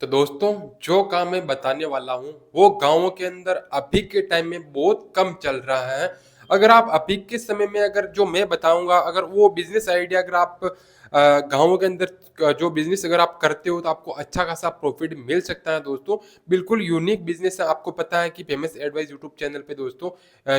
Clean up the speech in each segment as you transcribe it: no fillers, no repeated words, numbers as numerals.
तो दोस्तों, जो काम मैं बताने वाला हूँ वो गाँवों के अंदर अभी के टाइम में बहुत कम चल रहा है। अगर आप अभी के समय में अगर जो मैं बताऊँगा अगर वो बिज़नेस आइडिया अगर आप गाँवों के अंदर जो बिज़नेस अगर आप करते हो तो आपको अच्छा खासा प्रॉफ़िट मिल सकता है दोस्तों। बिल्कुल यूनिक बिज़नेस है, आपको पता है कि फेमस एडवाइस यूट्यूब चैनल पे दोस्तों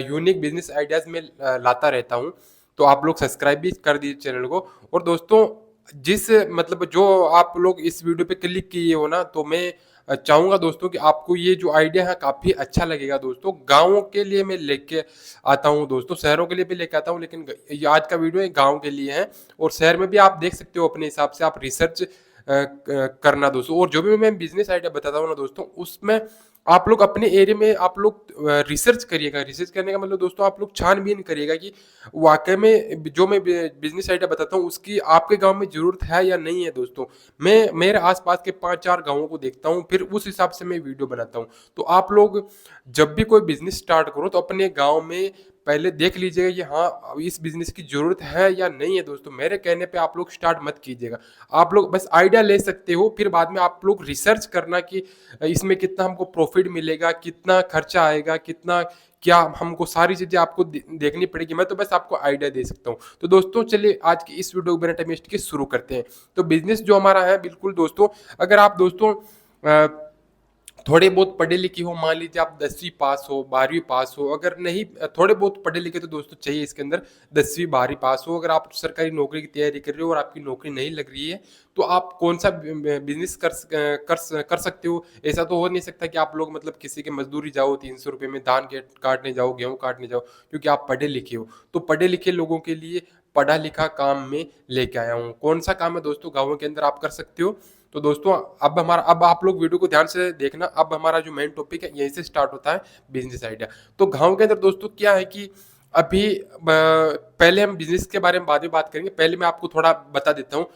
यूनिक बिज़नेस आइडियाज़ मैं लाता रहता हूँ। तो आप लोग सब्सक्राइब भी कर दीजिए चैनल को। और दोस्तों, जिस मतलब जो आप लोग इस वीडियो पे क्लिक किए हो ना, तो मैं चाहूँगा दोस्तों कि आपको ये जो आइडिया है काफ़ी अच्छा लगेगा दोस्तों। गाँवों के लिए मैं लेके आता हूँ दोस्तों, शहरों के लिए भी लेके आता हूँ, लेकिन ये आज का वीडियो है गाँव के लिए है। और शहर में भी आप देख सकते हो, अपने हिसाब से आप रिसर्च करना दोस्तों। और जो भी मैं बिज़नेस आइडिया बताता हूँ ना दोस्तों, उसमें आप लोग अपने एरिया में आप लोग रिसर्च करिएगा। रिसर्च करने का मतलब दोस्तों, आप लोग छानबीन करिएगा कि वाक़ई में जो मैं बिज़नेस आइडिया बताता हूँ उसकी आपके गाँव में ज़रूरत है या नहीं है दोस्तों। मैं मेरे आस-पास के 5-4 गाँवों को देखता हूँ, फिर उस हिसाब से मैं वीडियो बनाता हूँ। तो आप लोग जब भी कोई बिज़नेस स्टार्ट करो तो अपने गाँव में पहले देख लीजिएगा कि हाँ, इस बिज़नेस की ज़रूरत है या नहीं है दोस्तों। मेरे कहने पे आप लोग स्टार्ट मत कीजिएगा। आप लोग बस आइडिया ले सकते हो, फिर बाद में आप लोग रिसर्च करना कि इसमें कितना हमको प्रॉफ़िट मिलेगा, कितना खर्चा आएगा, कितना क्या हमको सारी चीज़ें आपको देखनी पड़ेगी। मैं तो बस आपको आइडिया दे सकता हूँ। तो दोस्तों, चलिए आज की इस वीडियो को बिना टाइम वेस्ट किए शुरू करते हैं। तो बिज़नेस जो हमारा है बिल्कुल दोस्तों, अगर आप दोस्तों थोड़े बहुत पढ़े लिखे हो, मान लीजिए आप 10वीं पास हो, 12वीं पास हो, अगर नहीं थोड़े बहुत पढ़े लिखे तो दोस्तों चाहिए इसके अंदर 10वीं 12वीं पास हो। अगर आप सरकारी नौकरी की तैयारी कर रहे हो और आपकी नौकरी नहीं लग रही है, तो आप कौन-सा बिज़नेस कर सकते हो। ऐसा तो हो नहीं सकता कि आप लोग मतलब किसी के मज़दूरी जाओ, ₹300 में धान के काटने जाओ, गेहूँ काटने जाओ, क्योंकि आप पढ़े लिखे हो। तो पढ़े लिखे लोगों के लिए पढ़ा लिखा काम मैं लेके आया हूँ। कौन-सा काम है दोस्तों, गाँवों के अंदर आप कर सकते हो। तो दोस्तों, अब आप लोग वीडियो को ध्यान से देखना। अब हमारा जो मेन टॉपिक है यहीं से स्टार्ट होता है, बिजनेस आइडिया। तो गांव के अंदर दोस्तों क्या है कि अभी पहले हम बिजनेस के बारे में बाद में बात करेंगे, पहले मैं आपको थोड़ा बता देता हूँ।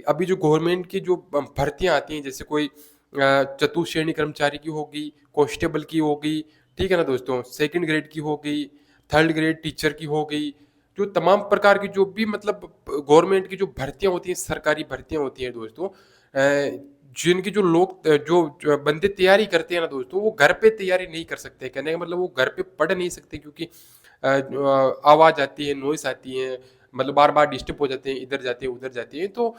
अभी जो गवर्नमेंट की जो भर्तियां आती हैं, जैसे कोई चतुश्रेणी कर्मचारी की होगी, कांस्टेबल की होगी, ठीक है ना दोस्तों, सेकंड ग्रेड की हो गई, थर्ड ग्रेड टीचर की हो गई, जो तमाम प्रकार की जो भी मतलब गवर्नमेंट की जो भर्तियां होती हैं, सरकारी भर्तियां होती हैं दोस्तों, जिनकी जो लोग जो बंदे तैयारी करते हैं ना दोस्तों, वो घर पे तैयारी नहीं कर सकते। कहने का मतलब वो घर पे पढ़ नहीं सकते, क्योंकि आवाज़ आती है, नॉइस आती है, मतलब बार-बार डिस्टर्ब हो जाते हैं, इधर जाते हैं, उधर जाते हैं। तो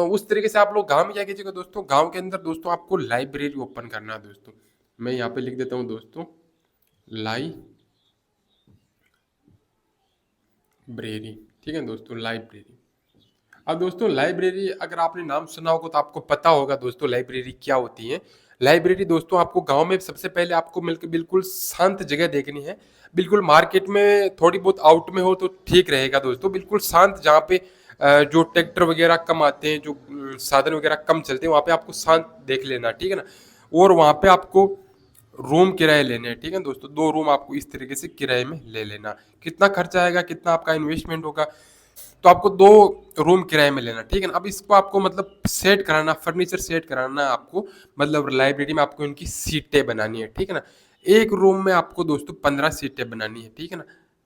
उस तरीके से आप लोग गाँव में क्या कीजिएगा दोस्तों, गाँव के अंदर दोस्तों आपको लाइब्रेरी ओपन करना है दोस्तों। मैं यहाँ पे लिख देता हूँ दोस्तों, लाइब्रेरी, ठीक है दोस्तों, लाइब्रेरी। अब दोस्तों, लाइब्रेरी अगर आपने नाम सुना होगा तो आपको पता होगा दोस्तों लाइब्रेरी क्या होती है। लाइब्रेरी दोस्तों आपको गांव में सबसे पहले आपको मिलकर बिल्कुल शांत जगह देखनी है। बिल्कुल मार्केट में थोड़ी बहुत आउट में हो तो ठीक रहेगा दोस्तों, बिल्कुल शांत, जहाँ पे जो ट्रैक्टर वगैरह कम आते हैं, जो साधन वगैरह कम चलते हैं, वहाँ पे आपको शांत देख लेना, ठीक है ना। और वहाँ पे आपको रूम किराए लेने हैं, ठीक है दोस्तों, 2 रूम आपको इस तरीके से किराए में ले लेना। कितना खर्चा आएगा, कितना आपका इन्वेस्टमेंट होगा, तो आपको 2 रूम किराए में लेना, ठीक है ना। अब इसको आपको मतलब सेट कराना, फर्नीचर सेट कराना है आपको, मतलब लाइब्रेरी में आपको इनकी सीटें बनानी है, ठीक है ना। एक रूम में आपको दोस्तों 15 सीटें बनानी है, ठीक है ना।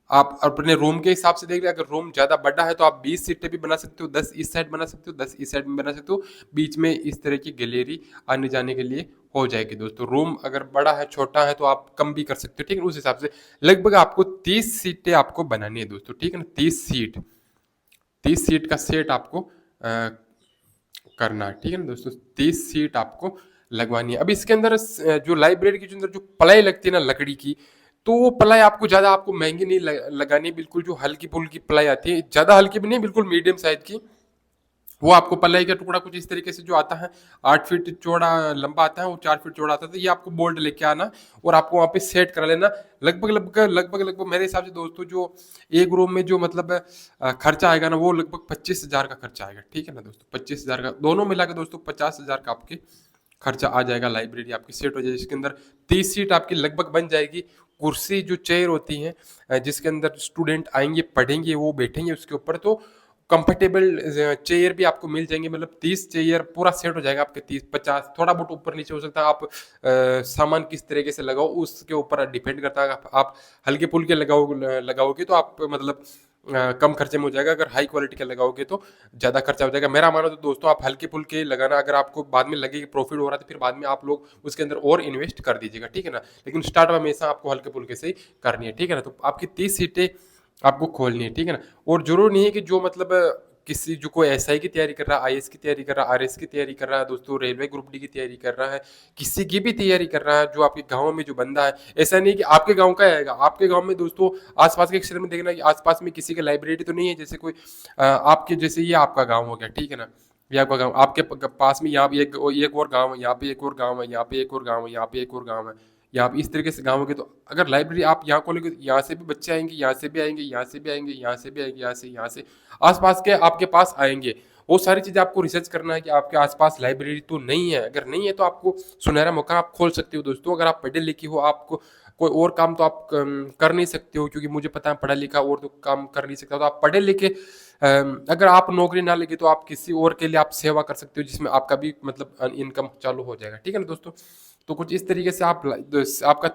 आप अपने रूम के हिसाब से देख रहे हैं, अगर रूम ज़्यादा बड़ा है तो आप 20 सीटें भी बना सकते हो, 10 इस साइड बना सकते हो, 10 इस साइड में बना सकते हो। बीच में इस तरह की गैलरी आने जाने के लिए हो जाएगी दोस्तों। रूम अगर बड़ा है, छोटा है तो आप कम भी कर सकते हो, ठीक है। उस हिसाब से लगभग आपको 30 सीटें आपको बनानी है दोस्तों, ठीक है ना। 30 सीट, 30 सीट का सेट आपको करना है, ठीक है ना दोस्तों। 30 सीट आपको लगवानी है। अब इसके अंदर जो लाइब्रेरी के अंदर जो प्लाई लगती है ना लकड़ी की, तो वो प्लाई आपको ज़्यादा आपको महंगी नहीं लगानी है। बिल्कुल जो हल्की फुल्की प्लाई आती है, ज़्यादा हल्की भी नहीं, बिल्कुल मीडियम साइज की, वो आपको पलाई का टुकड़ा कुछ इस तरीके से जो आता है, 8 फीट चौड़ा लंबा आता है, वो 4 फीट चौड़ा आता है। तो ये आपको बोल्ट लेके आना और आपको वहाँ पे सेट करा लेना। लगभग मेरे हिसाब से दोस्तों, जो एक रूम में जो मतलब खर्चा आएगा ना, वो लगभग 25,000 का खर्चा आएगा, ठीक है ना दोस्तों। 25,000 का दोनों मिला के दोस्तों 50,000 का आपके खर्चा आ जाएगा। लाइब्रेरी आपकी सेट हो जाएगी, जिसके अंदर 30 सीट आपकी लगभग बन जाएगी। कुर्सी जो चेयर होती हैं, जिसके अंदर स्टूडेंट आएंगे, पढ़ेंगे, वो बैठेंगे उसके ऊपर, तो कंफर्टेबल चेयर भी आपको मिल जाएंगे। मतलब 30 चेयर पूरा सेट हो जाएगा आपके। 30-50 थोड़ा बहुत ऊपर नीचे हो सकता है, आप सामान किस तरीके से लगाओ उसके ऊपर डिपेंड करता है। आप हल्के फुल्के लगाओगे तो आप मतलब कम खर्चे में हो जाएगा। अगर हाई क्वालिटी का लगाओगे तो ज़्यादा खर्चा हो जाएगा। मेरा मानो तो दोस्तों आप हल्के-फुल्के लगाना, अगर आपको बाद में लगे कि प्रॉफिट हो रहा है तो फिर बाद में आप लोग उसके अंदर और इन्वेस्ट कर दीजिएगा, ठीक है ना? लेकिन स्टार्ट में हमेशा आपको हल्के-फुल्के से ही करनी है, ठीक है ना? तो आपकी 30 सीटें आपको खोलनी है, ठीक है ना? और ज़रूरी नहीं है कि जो मतलब किसी जो कोई एसआई की तैयारी कर रहा है, आईएएस की तैयारी कर रहा है, आरएस की तैयारी कर रहा है दोस्तों, रेलवे ग्रुप डी की तैयारी कर रहा है, किसी की भी तैयारी कर रहा है, जो आपके गाँव में जो बंदा है, ऐसा नहीं है कि आपके गाँव का आएगा। आपके गाँव में दोस्तों आस-पास के क्षेत्र में देखना कि आस-पास में किसी की लाइब्रेरी तो नहीं है, जैसे कोई आपके जैसे ये आपका गाँव हो गया, ठीक है ना? ये आपका गाँव, आपके पास में यहाँ भी एक और गाँव है, यहाँ पे एक और गाँव है, यहाँ पे एक और गाँव है, यहाँ पे एक और गाँव है। या आप इस तरीके से गाँव के, तो अगर लाइब्रेरी आप यहाँ खोलोगे तो यहाँ से भी बच्चे आएँगे, यहाँ से भी आएँगे, यहाँ से भी आएँगे, यहाँ से भी आएँगे, यहाँ से आस-पास के आपके पास आएँगे। वो सारी चीज़ें आपको रिसर्च करना है कि आपके आस-पास लाइब्रेरी तो नहीं है। अगर नहीं है तो आपको सुनहरा मौका आप खोल सकते हो दोस्तों। अगर आप पढ़े-लिखे हो, आपको कोई और काम तो आप कर नहीं सकते हो, क्योंकि मुझे पता है पढ़ा-लिखा और तो काम कर नहीं सकता। तो आप पढ़े-लिखे अगर आप नौकरी ना लगे तो आप किसी और के लिए आप सेवा कर सकते हो, जिसमें आपका भी मतलब इनकम चालू हो जाएगा। ठीक है ना दोस्तों? तो कुछ इस तरीके से आपका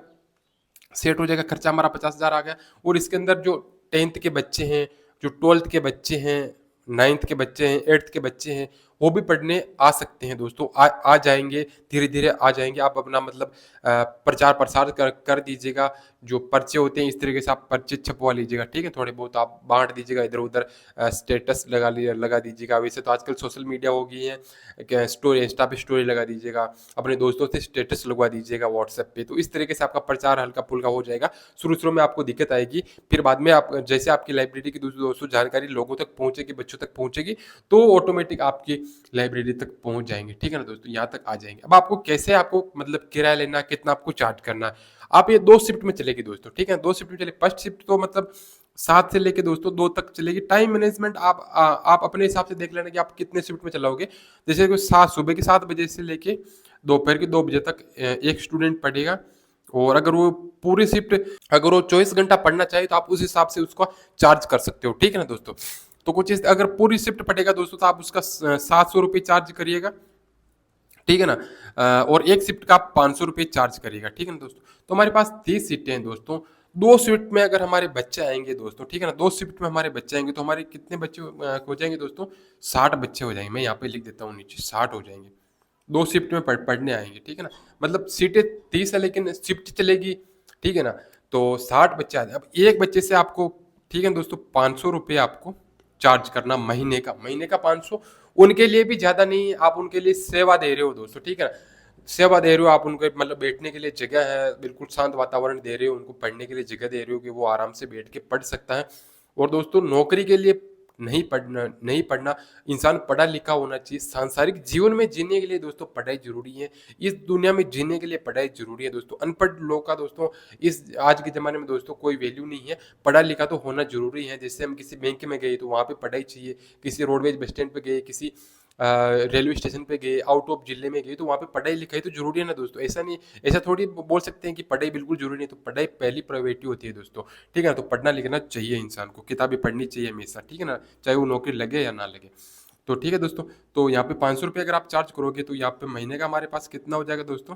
सेट हो जाएगा। खर्चा हमारा 50,000 आ गया। और इसके अंदर जो 10th के बच्चे हैं, जो 12th के बच्चे हैं, 9th के बच्चे हैं, 8th के बच्चे हैं, वो भी पढ़ने आ सकते हैं दोस्तों। आ जाएँगे, धीरे-धीरे आ जाएँगे। आप अपना मतलब प्रचार-प्रसार कर दीजिएगा। जो पर्चे होते हैं इस तरीके से आप पर्चे छपवा लीजिएगा, ठीक है? थोड़े बहुत आप बाँट दीजिएगा इधर-उधर, स्टेटस लगा दीजिएगा। वैसे तो आजकल सोशल मीडिया हो गई है, क्या स्टोरी, इंस्टा पे स्टोरी लगा दीजिएगा, अपने दोस्तों से स्टेटस लगवा दीजिएगा व्हाट्सएप पे। तो इस तरीके से आपका प्रचार हल्का-फुल्का हो जाएगा। शुरू-शुरू में आपको दिक्कत आएगी, फिर बाद में आप जैसे आपकी लाइब्रेरी की दोस्तों जानकारी लोगों तक पहुँचेगी, बच्चों तक पहुँचेगी, तो ऑटोमेटिक आपकी लाइब्रेरी तक पहुँच जाएँगे, ठीक है ना दोस्तों? यहाँ तक आ जाएँगे। अब आपको कैसे आपको मतलब किराया लेना है, कितना आपको चार्ज करना है। आप ये 2 शिफ्ट में चलेगी दोस्तों, ठीक है? 2 शिफ्ट में चलेगी। फर्स्ट शिफ्ट तो मतलब 7 से लेके दोस्तों 2 तक चलेगी। टाइम मैनेजमेंट आप अपने हिसाब से देख लेना कि आप कितने शिफ्ट में चलाओगे। जैसे कोई 7 सुबह के 7 बजे से लेके दोपहर के 2 बजे तक एक स्टूडेंट पढ़ेगा। और अगर वो पूरी शिफ्ट, अगर वो 24 घंटा पढ़ना चाहे तो आप उस हिसाब से उसको चार्ज कर सकते हो, ठीक है ना दोस्तों? तो कुछ इस, अगर पूरी शिफ्ट पढ़ेगा दोस्तों तो आप उसका 700 रुपये चार्ज करिएगा, ठीक है ना? और एक शिफ्ट का आप 500 रुपये चार्ज करिएगा, ठीक है ना दोस्तों? तो हमारे पास 30 सीटें हैं दोस्तों। 2 शिफ्ट में अगर हमारे बच्चे आएँगे दोस्तों, ठीक है ना? 2 शिफ्ट में हमारे बच्चे आएँगे तो हमारे कितने बच्चे हो जाएँगे दोस्तों? 60 बच्चे हो जाएँगे। मैं यहाँ पे लिख देता हूँ नीचे, 60 हो जाएँगे। 2 शिफ्ट में पढ़ने आएँगे, ठीक है ना? मतलब सीटें 30 है लेकिन शिफ्ट चलेगी, ठीक है ना? तो 60 बच्चे आ जाए। अब एक बच्चे से आपको, ठीक है ना दोस्तों, 500 रुपए आपको चार्ज करना महीने का 500। उनके लिए भी ज़्यादा नहीं है, आप उनके लिए सेवा दे रहे हो दोस्तों, ठीक है ना? सेवा दे रहे हो आप उनको, मतलब बैठने के लिए जगह है, बिल्कुल शांत वातावरण दे रहे हो, उनको पढ़ने के लिए जगह दे रहे हो कि वो आराम से बैठ के पढ़ सकता है। और दोस्तों नौकरी के लिए नहीं पढ़ना, इंसान पढ़ा लिखा होना चाहिए। सांसारिक जीवन में जीने के लिए दोस्तों पढ़ाई ज़रूरी है। इस दुनिया में जीने के लिए पढ़ाई ज़रूरी है दोस्तों। अनपढ़ लोग का दोस्तों इस आज के ज़माने में दोस्तों कोई वैल्यू नहीं है। पढ़ा लिखा तो होना ज़रूरी है। जैसे हम किसी बैंक में गए तो वहाँ पे पढ़ाई चाहिए, किसी रोडवेज बस स्टैंड पे गए, किसी रेलवे स्टेशन पे गए, आउट ऑफ जिले में गए, तो वहाँ पे पढ़ाई लिखाई तो ज़रूरी है ना दोस्तों। ऐसा नहीं, ऐसा थोड़ी बोल सकते हैं कि पढ़ाई बिल्कुल ज़रूरी नहीं, तो पढ़ाई पहली प्रायोरिटी होती है दोस्तों, ठीक है ना? तो पढ़ना लिखना चाहिए इंसान को, किताबें पढ़नी चाहिए हमेशा, ठीक है ना? चाहे वो नौकरी लगे या ना लगे। तो ठीक है दोस्तों, तो यहाँ पे 500 रुपये अगर आप चार्ज करोगे तो यहाँ पे महीने का हमारे पास कितना हो जाएगा दोस्तों?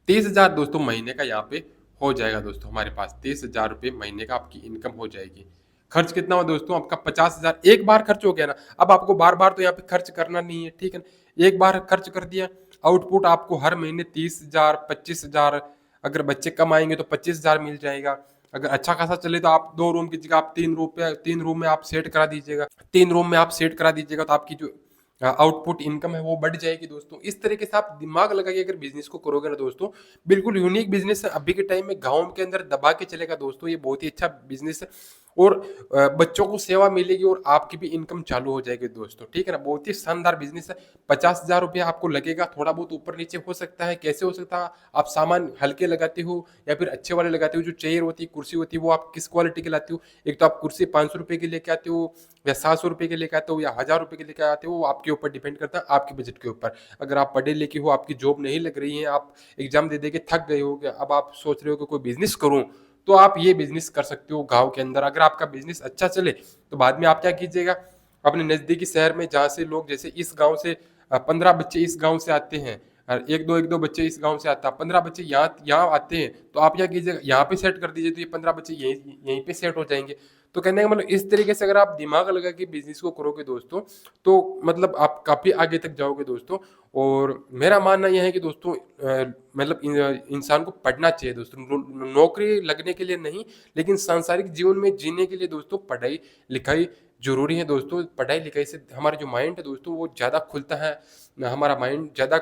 30,000 दोस्तों महीने का यहाँ पे हो जाएगा दोस्तों। हमारे पास 30,000 रुपये महीने का आपकी इनकम हो जाएगी। खर्च कितना हो दोस्तों? आपका 50,000 एक बार खर्च हो गया ना। अब आपको बार-बार तो यहाँ पे खर्च करना नहीं है, ठीक है ना? एक बार खर्च कर दिया, आउटपुट आपको हर महीने 30,000, 25,000, अगर बच्चे कम आएँगे तो 25,000 मिल जाएगा। अगर अच्छा खासा चले तो आप 2 रूम की जगह आप 3 रूम में आप सेट करा दीजिएगा। 3 रूम में आप सेट करा दीजिएगा तो आपकी जो आउटपुट इनकम है वो बढ़ जाएगी दोस्तों। इस तरीके से आप दिमाग लगा के अगर बिज़नेस को करोगे ना दोस्तों, बिल्कुल यूनिक बिज़नेस है। अभी के टाइम में गाँव के अंदर दबा के चलेगा दोस्तों, ये बहुत ही अच्छा बिज़नेस है। और बच्चों को सेवा मिलेगी और आपकी भी इनकम चालू हो जाएगी दोस्तों, ठीक है ना? बहुत ही शानदार बिज़नेस है। 50,000 रुपया आपको लगेगा, थोड़ा बहुत ऊपर-नीचे हो सकता है। कैसे हो सकता है? आप सामान हल्के लगाते हो या फिर अच्छे वाले लगाते हो। जो चेयर होती है, कुर्सी होती है, वो आप किस क्वालिटी की लाते हो? एक तो आप कुर्सी 500 रुपए की लेके आते हो या 700 रुपए की लेके आते हो या 1000 रुपए की लेके आते हो, वो आपके ऊपर डिपेंड करता है, आपके बजट के ऊपर। अगर आप पढ़े-लिखे हो, आपकी जॉब नहीं लग रही है, आप एग्ज़ाम दे-दे के थक गए हो, अब आप सोच रहे हो कि कोई बिज़नेस करूँ, तो आप ये बिज़नेस कर सकते हो गाँव के अंदर। अगर आपका बिज़नेस अच्छा चले, तो बाद में आप क्या कीजिएगा, अपने नज़दीकी शहर में जहाँ से लोग, जैसे इस गाँव से 15 बच्चे इस गाँव से आते हैं, 1-2 बच्चे इस गाँव से आता है, 15 बच्चे यहाँ यहाँ आते हैं, तो आप क्या कीजिएगा, यहाँ पे सेट कर दीजिए, तो ये 15 बच्चे यहीं यहीं पे सेट हो जाएँगे। तो कहने का मतलब इस तरीके से अगर आप दिमाग लगा के बिजनेस को करोगे दोस्तों, तो मतलब आप काफ़ी आगे तक जाओगे दोस्तों। और मेरा मानना यह है कि दोस्तों मतलब इंसान को पढ़ना चाहिए दोस्तों, नौकरी लगने के लिए नहीं, लेकिन सांसारिक जीवन में जीने के लिए दोस्तों पढ़ाई लिखाई ज़रूरी है दोस्तों। पढ़ाई लिखाई से हमारा जो माइंड है दोस्तों वो ज़्यादा खुलता है, हमारा माइंड ज़्यादा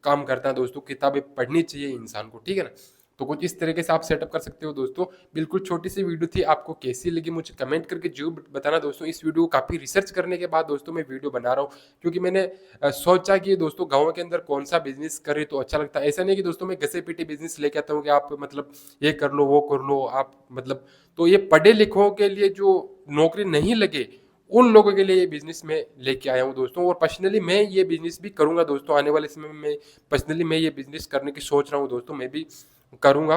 काम करता है दोस्तों। किताबें पढ़नी चाहिए इंसान को, ठीक है ना। तो कुछ इस तरीके से आप सेटअप कर सकते हो दोस्तों। बिल्कुल छोटी सी वीडियो थी, आपको कैसी लगी मुझे कमेंट करके जरूर बताना दोस्तों। इस वीडियो को काफ़ी रिसर्च करने के बाद दोस्तों मैं वीडियो बना रहा हूँ, क्योंकि मैंने सोचा कि दोस्तों गाँव के अंदर कौन सा बिजनेस करे तो अच्छा लगता है। ऐसा नहीं कि दोस्तों मैं घसे पीटे बिजनेस लेके आता हूँ कि आप मतलब ये कर लो वो कर लो आप मतलब। तो ये पढ़े लिखों के लिए जो नौकरी नहीं लगे उन लोगों के लिए ये बिजनेस में लेके आया हूँ दोस्तों। और पर्सनली मैं ये बिजनेस भी करूंगा दोस्तों, आने वाले समय में मैं पर्सनली मैं ये बिजनेस करने की सोच रहा हूँ दोस्तों, मैं भी करूंगा।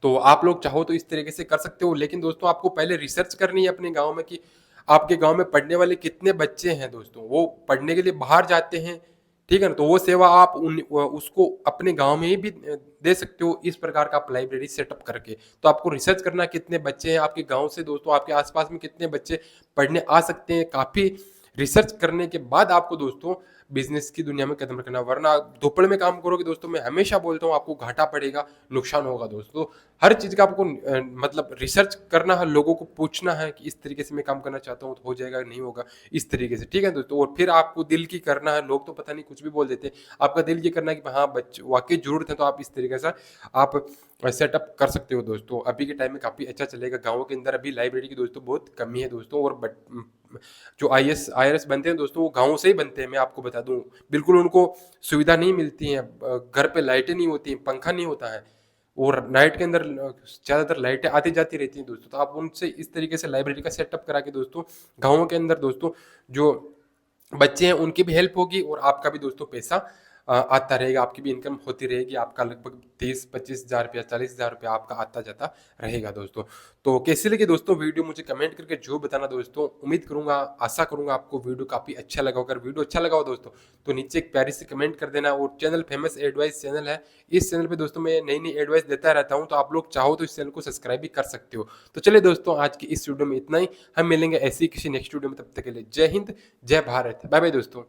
तो आप लोग चाहो तो इस तरीके से कर सकते हो, लेकिन दोस्तों आपको पहले रिसर्च करनी है अपने गांव में कि आपके गांव में पढ़ने वाले कितने बच्चे हैं दोस्तों, वो पढ़ने के लिए बाहर जाते हैं, ठीक है ना। तो वो सेवा आप उसको अपने गांव में ही भी दे सकते हो, इस प्रकार का आप लाइब्रेरी सेटअप करके। तो आपको रिसर्च करना कितने बच्चे हैं आपके गांव से दोस्तों, आपके आसपास में कितने बच्चे पढ़ने आ सकते हैं, काफी रिसर्च करने के बाद आपको दोस्तों बिजनेस की दुनिया में कदम रखना। वरना धोपड़ में काम करोगे दोस्तों, मैं हमेशा बोलता हूँ आपको घाटा पड़ेगा, नुकसान होगा दोस्तों। हर चीज का आपको मतलब रिसर्च करना है, लोगों को पूछना है कि इस तरीके से मैं काम करना चाहता हूँ तो हो जाएगा नहीं होगा, इस तरीके से, ठीक है दोस्तों। और फिर आपको दिल की करना है, लोग तो पता नहीं कुछ भी बोल देते हैं, आपका दिल ये करना है कि हाँ बच्चे वाकई जरूरत है, तो आप इस तरीके से आप सेटअप कर सकते हो दोस्तों। अभी के टाइम में काफ़ी अच्छा चलेगा। गाँव के अंदर अभी लाइब्रेरी की दोस्तों बहुत कमी है दोस्तों। और जो IAS बनते हैं दोस्तों वो गाँव से ही बनते हैं, मैं आपको बता दूं। बिल्कुल उनको सुविधा नहीं मिलती है, घर पे लाइटें नहीं होती, पंखा नहीं होता है, और नाइट के अंदर ज़्यादातर लाइटें आती जाती रहती हैं दोस्तों। तो आप उनसे इस तरीके से लाइब्रेरी का सेटअप करा के दोस्तों गाँव के अंदर दोस्तों जो बच्चे हैं उनकी भी हेल्प होगी, और आपका भी दोस्तों पैसा आता रहेगा, आपकी भी इनकम होती रहेगी। आपका लगभग 30-25 हज़ार रुपया 40 हज़ार रुपया आपका आता जाता रहेगा दोस्तों। तो कैसी लगी दोस्तों वीडियो मुझे कमेंट करके जो बताना दोस्तों। उम्मीद करूंगा, आशा करूंगा आपको वीडियो काफ़ी अच्छा लगा। अगर वीडियो अच्छा लगा हो दोस्तों तो नीचे एक प्यारी सी कमेंट कर देना। और चैनल फेमस एडवाइस चैनल है, इस चैनल पे दोस्तों मैं नई नई एडवाइस देता रहता हूँ, तो आप लोग चाहो तो इस चैनल को सब्सक्राइब भी कर सकते हो। तो चलिए दोस्तों आज की इस वीडियो में इतना ही, हम मिलेंगे ऐसी किसी नेक्स्ट वीडियो में, तब तक के लिए जय हिंद जय भारत, बाय बाय दोस्तों।